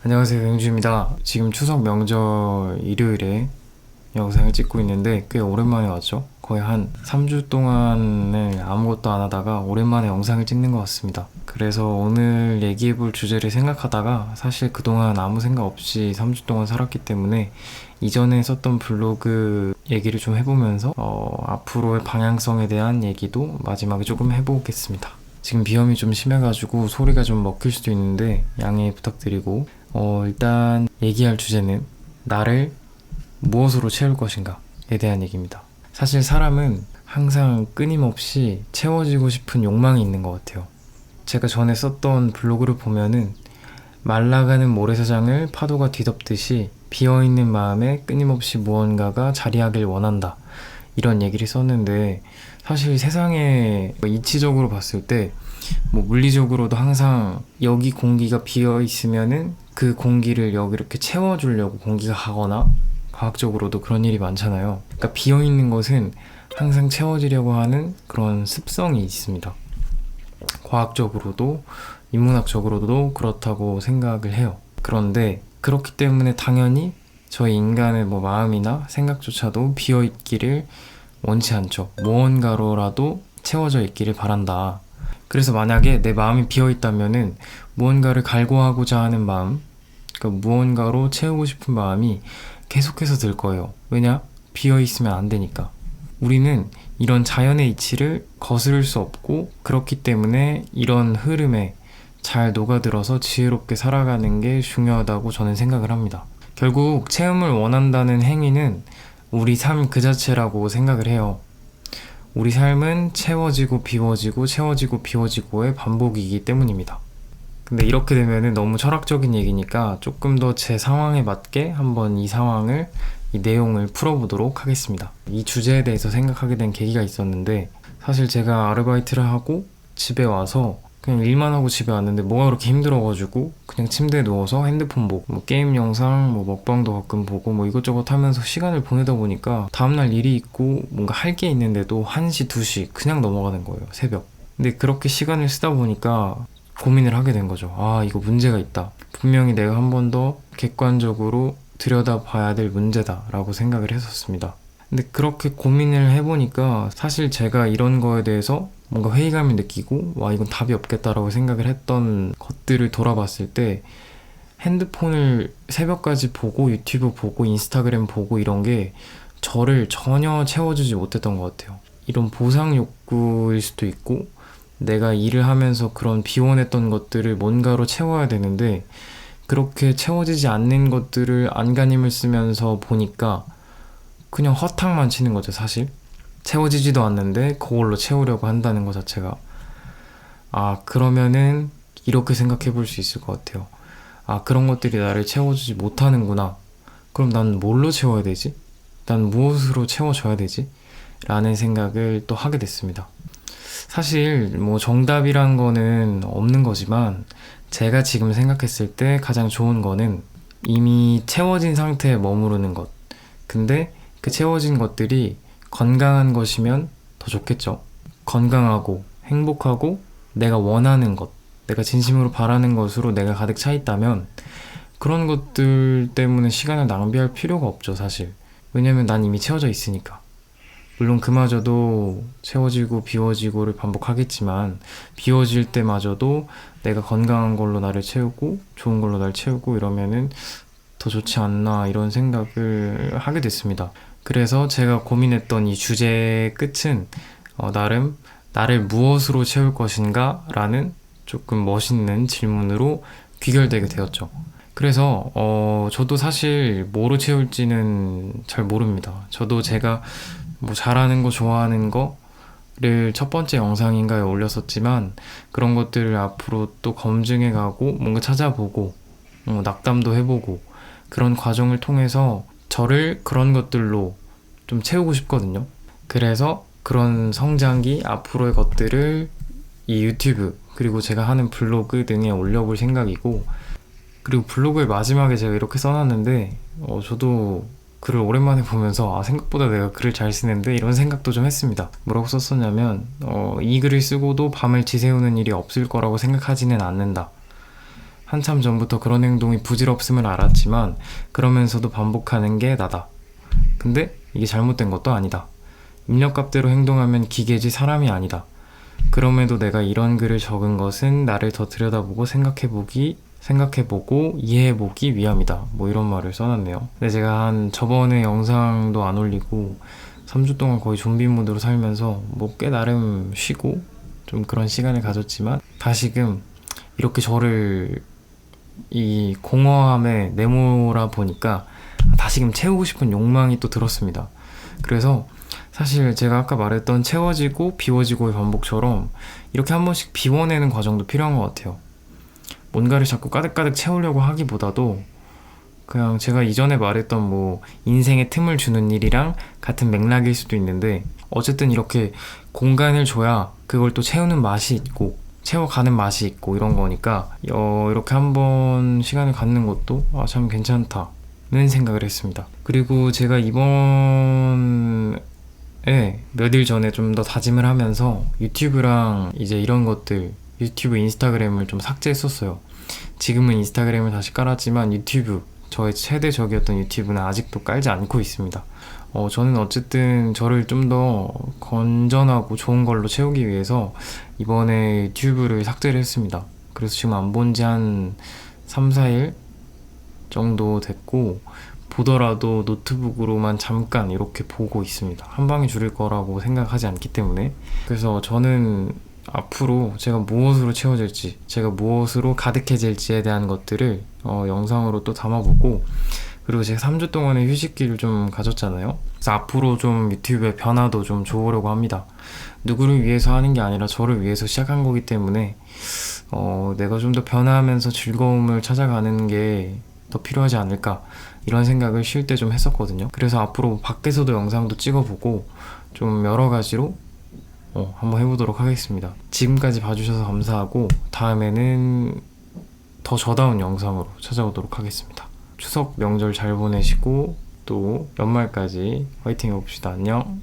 안녕하세요, 영주입니다. 지금 추석 명절 일요일에 영상을 찍고 있는데 꽤 오랜만에 왔죠? 거의 한 3주 동안을 아무것도 안 하다가 오랜만에 영상을 찍는 것 같습니다. 그래서 오늘 얘기해볼 주제를 생각하다가 사실 그동안 아무 생각 없이 3주 동안 살았기 때문에 이전에 썼던 블로그 얘기를 좀 해보면서 앞으로의 방향성에 대한 얘기도 마지막에 조금 해보겠습니다. 지금 비염이 좀 심해가지고 소리가 좀 먹힐 수도 있는데 양해 부탁드리고 일단 얘기할 주제는 나를 무엇으로 채울 것인가에 대한 얘기입니다. 사실 사람은 항상 끊임없이 채워지고 싶은 욕망이 있는 것 같아요. 제가 전에 썼던 블로그를 보면은 말라가는 모래사장을 파도가 뒤덮듯이 비어있는 마음에 끊임없이 무언가가 자리하길 원한다. 이런 얘기를 썼는데 사실 세상에 이치적으로 봤을 때 물리적으로도 항상 여기 공기가 비어 있으면은 그 공기를 여기 이렇게 채워주려고 공기가 가거나 과학적으로도 그런 일이 많잖아요. 그러니까 비어 있는 것은 항상 채워지려고 하는 그런 습성이 있습니다. 과학적으로도 인문학적으로도 그렇다고 생각을 해요. 그런데 그렇기 때문에 당연히 저희 인간의 마음이나 생각조차도 비어 있기를 원치 않죠. 무언가로라도 채워져 있기를 바란다. 그래서 만약에 내 마음이 비어있다면은 무언가를 갈구하고자 하는 마음, 그러니까 무언가로 채우고 싶은 마음이 계속해서 들 거예요. 왜냐? 비어있으면 안 되니까. 우리는 이런 자연의 이치를 거스를 수 없고 그렇기 때문에 이런 흐름에 잘 녹아들어서 지혜롭게 살아가는 게 중요하다고 저는 생각을 합니다. 결국 체험을 원한다는 행위는 우리 삶 그 자체라고 생각을 해요. 우리 삶은 채워지고 비워지고 채워지고 비워지고의 반복이기 때문입니다. 근데 이렇게 되면은 너무 철학적인 얘기니까 조금 더 제 상황에 맞게 한번 이 내용을 풀어보도록 하겠습니다. 이 주제에 대해서 생각하게 된 계기가 있었는데 사실 제가 아르바이트를 하고 집에 와서 그냥 일만 하고 집에 왔는데 뭐가 그렇게 힘들어가지고 그냥 침대에 누워서 핸드폰 보고 게임 영상 먹방도 가끔 보고 이것저것 하면서 시간을 보내다 보니까 다음날 일이 있고 뭔가 할 게 있는데도 1시, 2시 그냥 넘어가는 거예요. 새벽. 근데 그렇게 시간을 쓰다 보니까 고민을 하게 된 거죠. 아, 이거 문제가 있다. 분명히 내가 한 번 더 객관적으로 들여다봐야 될 문제다라고 생각을 했었습니다. 근데 그렇게 고민을 해보니까 사실 제가 이런 거에 대해서 뭔가 회의감을 느끼고 와, 이건 답이 없겠다라고 생각을 했던 것들을 돌아봤을 때 핸드폰을 새벽까지 보고 유튜브 보고 인스타그램 보고 이런 게 저를 전혀 채워주지 못했던 것 같아요. 이런 보상 욕구일 수도 있고 내가 일을 하면서 그런 비워냈던 것들을 뭔가로 채워야 되는데 그렇게 채워지지 않는 것들을 안간힘을 쓰면서 보니까 그냥 허탕만 치는 거죠. 사실 채워지지도 않는데 그걸로 채우려고 한다는 것 자체가 그러면은 이렇게 생각해 볼 수 있을 것 같아요. 그런 것들이 나를 채워주지 못하는구나. 그럼 난 뭘로 채워야 되지? 난 무엇으로 채워줘야 되지? 라는 생각을 또 하게 됐습니다. 사실 정답이란 거는 없는 거지만 제가 지금 생각했을 때 가장 좋은 거는 이미 채워진 상태에 머무르는 것. 근데 그 채워진 것들이 건강한 것이면 더 좋겠죠. 건강하고 행복하고 내가 원하는 것, 내가 진심으로 바라는 것으로 내가 가득 차 있다면 그런 것들 때문에 시간을 낭비할 필요가 없죠, 사실. 왜냐면 난 이미 채워져 있으니까. 물론 그마저도 채워지고 비워지고를 반복하겠지만 비워질 때마저도 내가 건강한 걸로 나를 채우고 좋은 걸로 나를 채우고 이러면은 더 좋지 않나 이런 생각을 하게 됐습니다. 그래서 제가 고민했던 이 주제의 끝은 나름 나를 무엇으로 채울 것인가 라는 조금 멋있는 질문으로 귀결되게 되었죠. 그래서 저도 사실 뭐로 채울지는 잘 모릅니다. 저도 제가 잘하는 거 좋아하는 거를 첫 번째 영상인가에 올렸었지만 그런 것들을 앞으로 또 검증해 가고 뭔가 찾아보고 낙담도 해보고 그런 과정을 통해서 저를 그런 것들로 좀 채우고 싶거든요. 그래서 그런 성장기 앞으로의 것들을 이 유튜브 그리고 제가 하는 블로그 등에 올려볼 생각이고 그리고 블로그의 마지막에 제가 이렇게 써놨는데 저도 글을 오랜만에 보면서 생각보다 내가 글을 잘 쓰는데 이런 생각도 좀 했습니다. 뭐라고 썼었냐면 이 글을 쓰고도 밤을 지새우는 일이 없을 거라고 생각하지는 않는다. 한참 전부터 그런 행동이 부질없음을 알았지만 그러면서도 반복하는 게 나다. 근데 이게 잘못된 것도 아니다. 입력값대로 행동하면 기계지 사람이 아니다. 그럼에도 내가 이런 글을 적은 것은 나를 더 들여다보고 생각해보고 이해해보기 위함이다. 뭐 이런 말을 써놨네요. 근데 제가 저번에 영상도 안 올리고 3주 동안 거의 좀비 모드로 살면서 뭐 꽤 나름 쉬고 좀 그런 시간을 가졌지만 다시금 이렇게 저를 이 공허함에 내몰아 보니까 다시금 채우고 싶은 욕망이 또 들었습니다. 그래서 사실 제가 아까 말했던 채워지고 비워지고의 반복처럼 이렇게 한 번씩 비워내는 과정도 필요한 것 같아요. 뭔가를 자꾸 가득가득 채우려고 하기보다도 그냥 제가 이전에 말했던 뭐 인생에 틈을 주는 일이랑 같은 맥락일 수도 있는데 어쨌든 이렇게 공간을 줘야 그걸 또 채우는 맛이 있고 채워가는 맛이 있고 이런 거니까 이렇게 한번 시간을 갖는 것도 참 괜찮다는 생각을 했습니다. 그리고 제가 이번에 몇일 전에 좀 더 다짐을 하면서 유튜브랑 이제 이런 것들 유튜브, 인스타그램을 좀 삭제했었어요. 지금은 인스타그램을 다시 깔았지만 유튜브, 저의 최대적이었던 유튜브는 아직도 깔지 않고 있습니다. 저는 어쨌든 저를 좀 더 건전하고 좋은 걸로 채우기 위해서 이번에 유튜브를 삭제를 했습니다. 그래서 지금 안 본 지 한 3, 4일 정도 됐고 보더라도 노트북으로만 잠깐 이렇게 보고 있습니다. 한 방에 줄일 거라고 생각하지 않기 때문에. 그래서 저는 앞으로 제가 무엇으로 채워질지, 제가 무엇으로 가득해질지에 대한 것들을 영상으로 또 담아보고, 그리고 제가 3주 동안의 휴식기를 좀 가졌잖아요. 그래서 앞으로 좀 유튜브의 변화도 좀 줘보려고 합니다. 누구를 위해서 하는 게 아니라 저를 위해서 시작한 거기 때문에 내가 좀 더 변화하면서 즐거움을 찾아가는 게 더 필요하지 않을까, 이런 생각을 쉴 때 좀 했었거든요. 그래서 앞으로 밖에서도 영상도 찍어보고 좀 여러 가지로 한번 해보도록 하겠습니다. 지금까지 봐주셔서 감사하고 다음에는 더 저다운 영상으로 찾아오도록 하겠습니다. 추석 명절 잘 보내시고 또 연말까지 화이팅 해봅시다. 안녕.